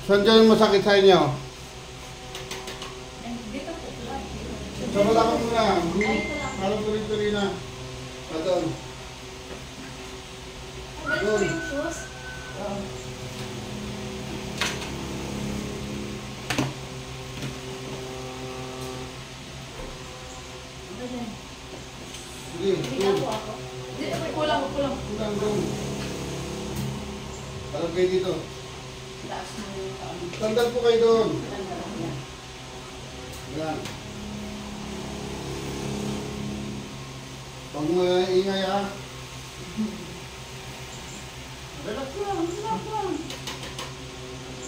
Saan dyan yung masakit sa inyo? Dito po. Sa balakang mo na. Parang tuloy-tuloy na. Doon. Ano po yung shoes? Sige, Hindi doon. po ako. Dito po, kulang. Doon, doon. Parang kayo dito. Taas mo yung taon. Tandal po kayo doon. Yan. Pag ingay ha. Relax lang, relax lang.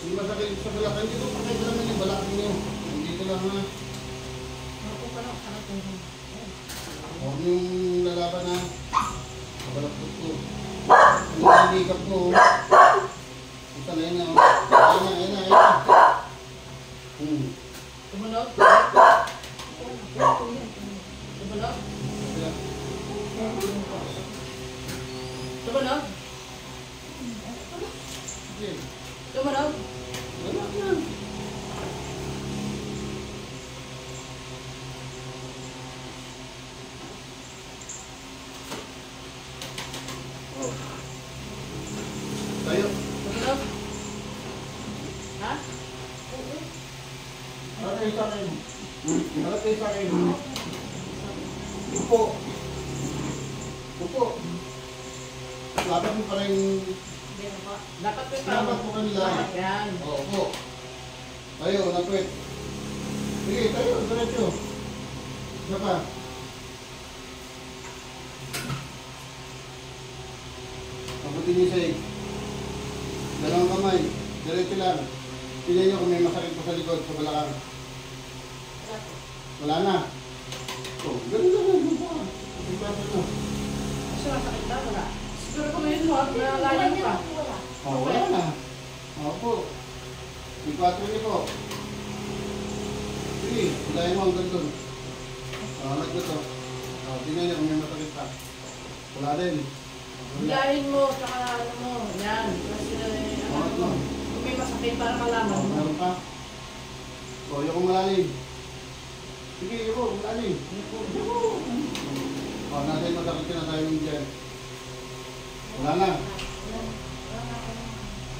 Hindi masakit sa balakang dito. Pakay ko naman yung balakang niyo. Dito lang ha. Ako pa lang, ano po yun? Huwag yung lalaban ha. Kabalakot ko. Ang makeup ko. Ito na yun ha. Ayun na. Tumunog? Tumunog? Tumunog? Sige. Tumunog? Relax lang. Oh. Tayo. Tumunog? Ha? Harap kayo sa akin. Harap kayo sa akin. Upo. Upo. Dapat mo pa rin. Hindi na po. Dapat po yung Dapat mo kanila. Yan. Oo, upo. Tayo, napwet. Sige, tayo, diretso. Isa pa. Mabuti niyo sa'yo. Dalawang kamay. Diretso lang. Pili niyo kung may masakit pa sa likod, sa balakang. Wala na. Oh, ganun lang. Ganun pa. Pagkakasal na. Kasi masakit na, wala. Siguro kung yun mo, nalayan ka. Oh, wala na. Opo. Ipatro niyo po. Sige, hilahin mo hanggang doon. Alag ko to. Tingnan niyo kung may masakit pa. Wala din. Hilahin mo, tsaka ano mo, yan. Kasi ano mo, kung may masakit para malaman mo. Meron pa? O, yung malalim. Sige, yung malalim. O, natin masakit ka na tayo yung dyan. Wala na.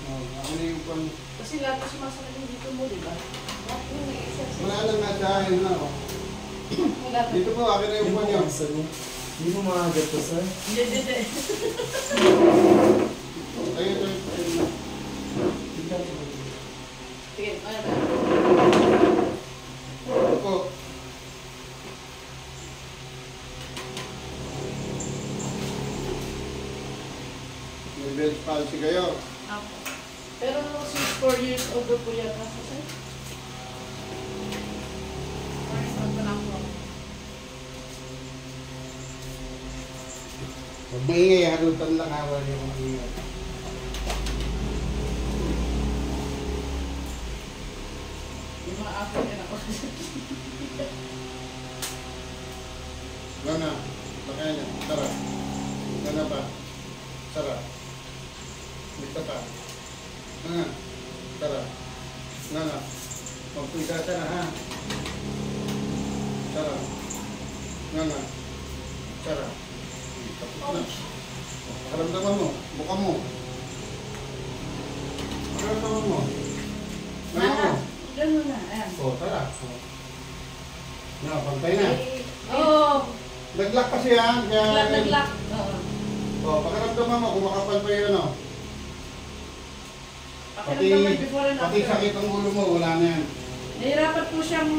O, ako na yung pang... Kasi lahat na sumasakit yung dito mo, di ba? Wala na nga dahil na. O. Dito po, akin na yung pang nyo. Hindi mo maagat to, sir? Hindi. Tayo. Sige, ano ba? Ito po. May Bell's palsy kayo. Ako. Pero since 4 years old po yan, kasi sir? 4 years old pa lang po. Huwag maingay, halutan lang awal yung maingay. Yung mga African ako. Gana. Pakain niya. Tara. Gana pa. Tara. Dito pa. Gana. Tara. Gana. Magpisa ka na ha. Tara. Gana. Tara. Tapos na. Karamdaman mo. Buka mo. Karamdaman mo. Ngayon mo. Ganun na, ayan. O, tara. Na, pantay na. Oo. Nag-lock kasi yan. Kaya... Nag-lock. Oo. O, pakiramdaman mo kung makapal pa yun, ano. Pakiramdaman before and Pati after. sakit ang ulo mo, wala na yan. Nahirapan po siyang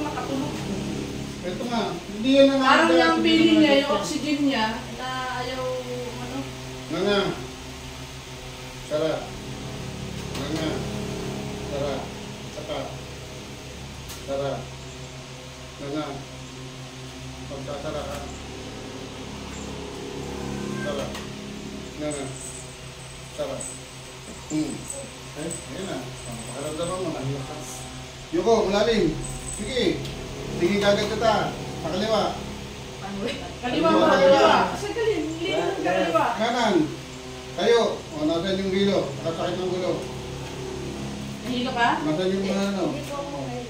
makatulog. Ito nga, hindi yan ang... Parang yung feeling niya, yung oxygen niya, na ayaw, ano, Nga nga. Tara. Nga nga. Tara. Saka. Tara. Nga nga. Pagkatara ka. Tara. Nga nga. Tara. Ayan na. Pakaramdaman mo na. Yuko, malalim. Sige. Sige kagad kita. Sa kaliwa. kaliwa mo, kaliwa. Kasi kaliwa ng kaliwa. Kanan. Tayo. O, nasan yung gilo. Nakasakit ng gulo. Nahilo ka? Nasaan yung mga ano? Hindi ko ako ay.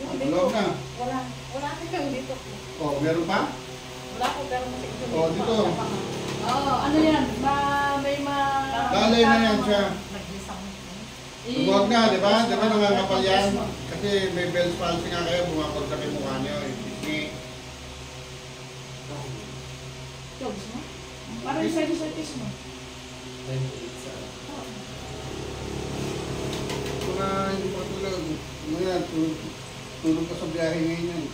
Yung dito. Tulog na. Wala. Wala ka yung dito. Oh, meron pa? Wala ko pero masakit yung Oh, dito. Oo, ano yan? May Lalay na yan siya. Nag-isang. Huwag na, di ba? Di ba nangangapal yan? Kasi may Bell's palsy nga kayo, bumapag sa mukha niyo. Disney. Jobs mo? Parang sinusitis mo. Mga hindi pa tulog. Ngayon, tulog ka sa biyahe ngayon yan.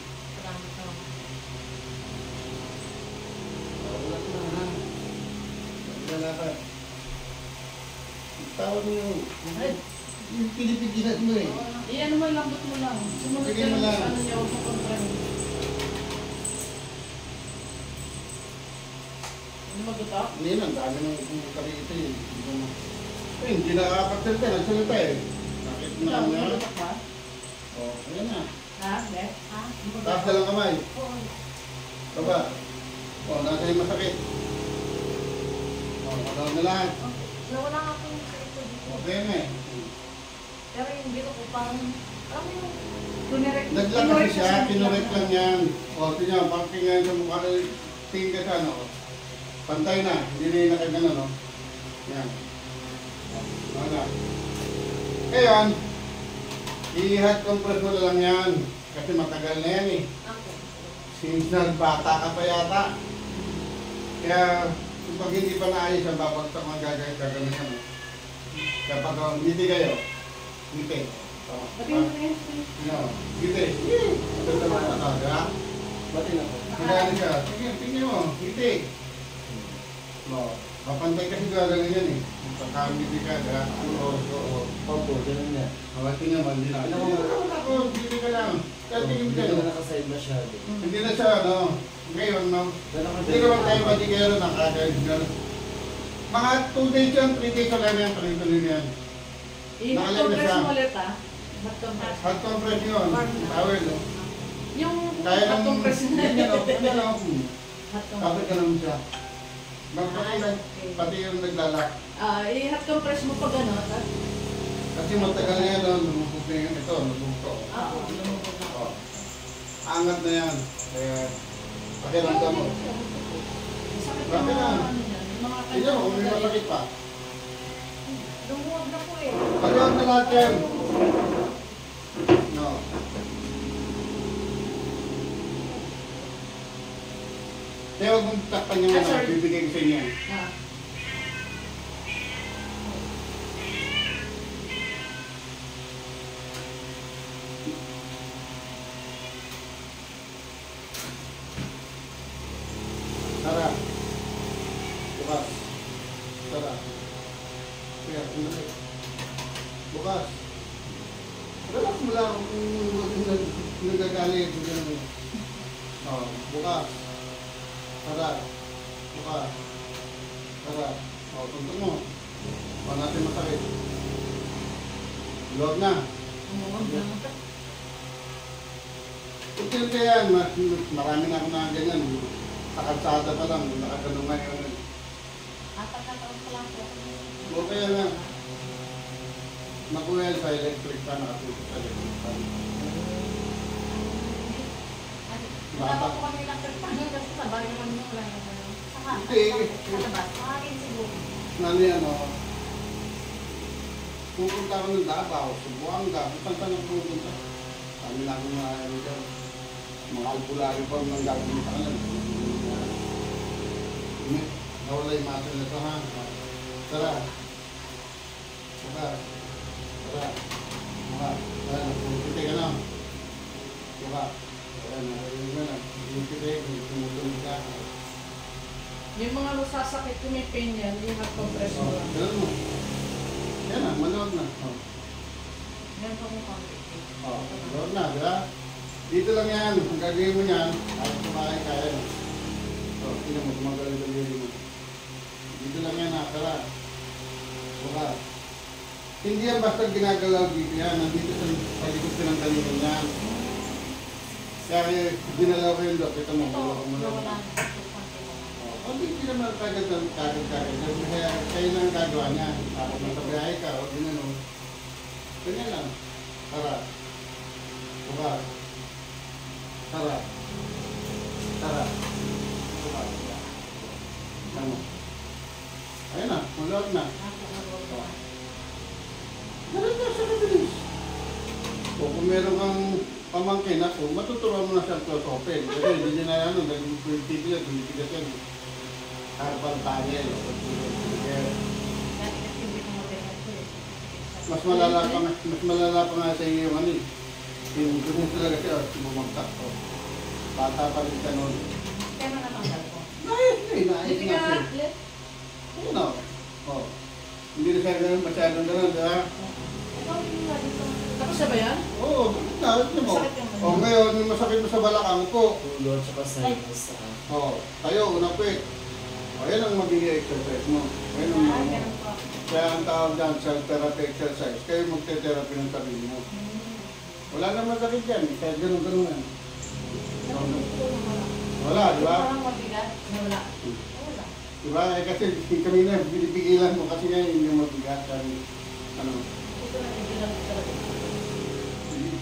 Wala na ha. Wala ka. Tawag mo yung pinipigilan mo eh. Iyan mo, lambot mo lang. Sumunod Sige ka mo lang lang. sa ano niya, huwag mo kontrahin. Ano magutok? Hindi na, ang dami ng pumunta rito eh. Hindi nakakapagsalita, nagsalita eh. Bakit na Ikaw, nga? magutok ba? Oh, ayan na. Ha? Hindi? Ha? Taas na lang kamay. Oo. Baba. Oh, nasa yung masakit. Oh, magaw na lahat. Nawala nga po yung sakit ko dito. Okay na eh. Pero yung dito ko pang, alam mo yung, Naglang kasi siya, kinurek lang yan. O, tingnan, pang tingnan sa mukha, tingin ka sa ano. Pantay na, hindi na yung nakagano, no? Yan. Wala. Ngayon, i-hot compress mo na lang yan. Kasi matagal na yan eh. ako. Since nagbata ka pa yata. Kaya, pag hindi pa naayos ang babagsak ang gagawin yan. Kapag ngiti kayo, ngiti. Oh, Pati mo na yan. no, ngiti. Ito naman ito, di ba? Ba't yun ako? Kailangan siya. Sige, tingnan mo, ngiti. No, mapantay kasi gagawin yan eh. Pagkangiti ka, di ba? Oo. Opo, ganun nga. Tingnan mo, hindi na. Ako, ngiti ka lang. Kaya tingin Hindi ka. ko na nakaside masyado. Hindi na siya, no? Ngayon, no? Ganun Hindi naman tayo matigero ng kagawin. Mga 2 days yan, 3 days wala na yan, tuloy-tuloy yan. I-hot compress mo ulit ha. Hot compress. Hot compress yun, towel, no? Yung Kaya hot lang, compress na ano, ano, Hot kapit compress. ka naman siya. Pati yung naglalak. I-hot compress mo pag ano. Kasi matagal na yan, no? Lumubog na yan. Ito, lumubog to. Oo, lumubog na. Oh. Angat na yan. Kaya, pakiramdam mo. Sakit Bakit yung mga na? ano yan. Yung mga Tignan mo, may masakit pa. Lumuwag na po eh. Pagkawag na lahat yan. No. Kaya huwag mong takpan yung Ah, ano, sorry. bibigay ko sa inyo yan. Ah. Tara. Bukas. Tara. Kaya, ulit. Bukas. Relax mo lang kung nagagalit. Oh, bukas. Tara. Bukas. Tara. Oh, tuntun mo. Huwag natin masakit. Lord na. Util ka yan. Marami na ako na ganyan. Sa kalsada pa lang. Nakaganong ngayon. Apat na taon pa lang po. O kaya nga. Nakuha sa electric fan. Nakatutok sa electric fan. Wala pa po kami electric fan. Kasi sa bahay naman yung wala yung ano. Saka, Hindi. sa labas. Sakain siguro. Ano yan o? Pupunta ako ng Davao, Subuanga, kung saan ang pupunta. Kami na akong mga ano dyan. Mga albularyo pa ng gagawin sa kanan. Nawala yung muscle na ito ha. Tara. Tara. Tara. Tara. Tara. Pupunti ka na. Tara. Tara. Narayin ka na. Pupunti. Tumutulog ka. Yung mga sasakit, kung may pain yan, yung hot compress mo lang. Ganun mo. Yan na. Manood na. Meron pa mong konti. Manood na. Diba? Dito lang yan. Ang gagawin mo yan. Kahit kumain kaya mo. Tingnan mo. Gumagaling sa diri mo. Dito lang yan ha. Tara. Bukas. Hindi yan basta ginagalaw dito yan. Nandito sa palikod ka ng talingan yan. Kaya ginalaw ko yung dok. Ito mo. Ito, Galaw mo lang. wala na. Konti mo. Hindi naman kagad. Kaya kayo na ang gagawa niya. Tapos nasa biyahe ka. O din ano. kung meron kang pamangkin ako, matuturuan mo na siyang close open. Kasi hindi niya na ano, nag-tipigat, binibigat yan. Herbal tunnel. Dati kasi hindi ko matigas eh. Mas malala pa nga sa iyo yung ano eh. Yung gusto talaga siya, bumagtak ko. Bata pa rin ka nun. Kaya mo natanggal ko. Naayos Hindi na ka siya. atlet. Ayun o. Oh. Hindi na siya ganun, masyadong ganun, di ba? Ikaw yung nga dito. Tapos siya ba yan? Oo, naayos niya mo. Masakit yung ano. O ngayon, yung masakit mo sa balakang ko. Ulo at saka sinus. O, tayo, unapit. O, yan ang magiging exercise mo. Yan ang Ah, mga. ganun po. Kaya ang tawag dyan, self-therapy exercise. Kayo magte-therapy ng sarili mo. Wala naman sakit yan, kahit ganun-ganun yan. Wala, di ba? Parang mabigat. Wala. Wala. Diba? Eh kasi kanina, pinipigilan mo kasi nga hindi mo mabigat. Ano, Ito na ibilang ko talaga.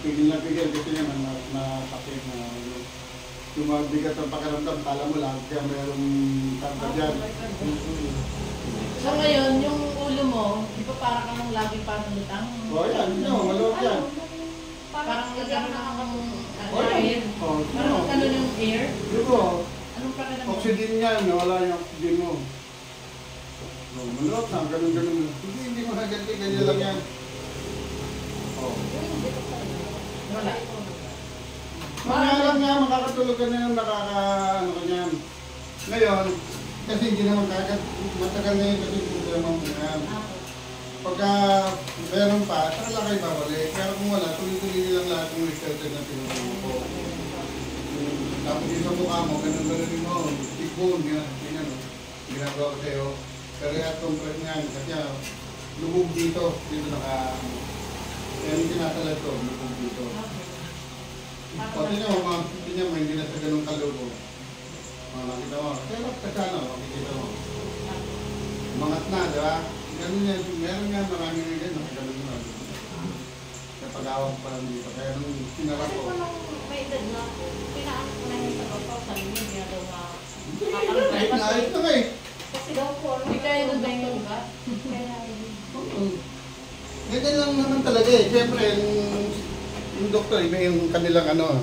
pigil na pigil kasi nga masakit na ano. Yung mabigat ang pakiramdam, kala mo lang, kaya mayroong karga dyan. So ngayon, yung ulo mo, di ba parang kang lagi parang lutang? O yan, no, maluwag yan. Parang nagkaroon ng O yan. air. O, Parang ano yung air? Diba? Anong pakiramdam? Oxygen yan, nawala yung oxygen mo. O, maluwag na, ganun-ganun. Hindi mo naganti, ganyan lang yan. O. Wala. Mga lang nga, makakatulog ka na yung ano ka niyan. Ngayon, kasi hindi naman matagal na yun kasi problema mo yan. Pagka meron pa, saka lang kayo babalik. Pero kung wala, tuloy-tuloy nilang lahat yung research na tinutulong ko. Tapos yung sa mukha mo, ganun-ganun mo, tikbon, ginagawa ko sa'yo. Pero yung compress nga, kasi lubog dito yan yung tinatalad ko, lubog dito. Pati niya, hindi niya, hindi na sa ganun kalubog. Nakita mo, pero kasano, makikita mo. Umangat na, di ba? Ganun yan, meron nga marami na yan, nakagalan mo na. Napag-awag pa lang dito, kaya nung sinara Kasi ko. po nung may edad na, pinaan ko na yung sa babaw, sabi niya, niya daw na Kahit na ayos na nga eh. kasi daw po, Hindi kaya ng doktor ba? Kaya, Ganyan lang naman talaga eh. Siyempre, yung doktor, iba yung kanilang ano,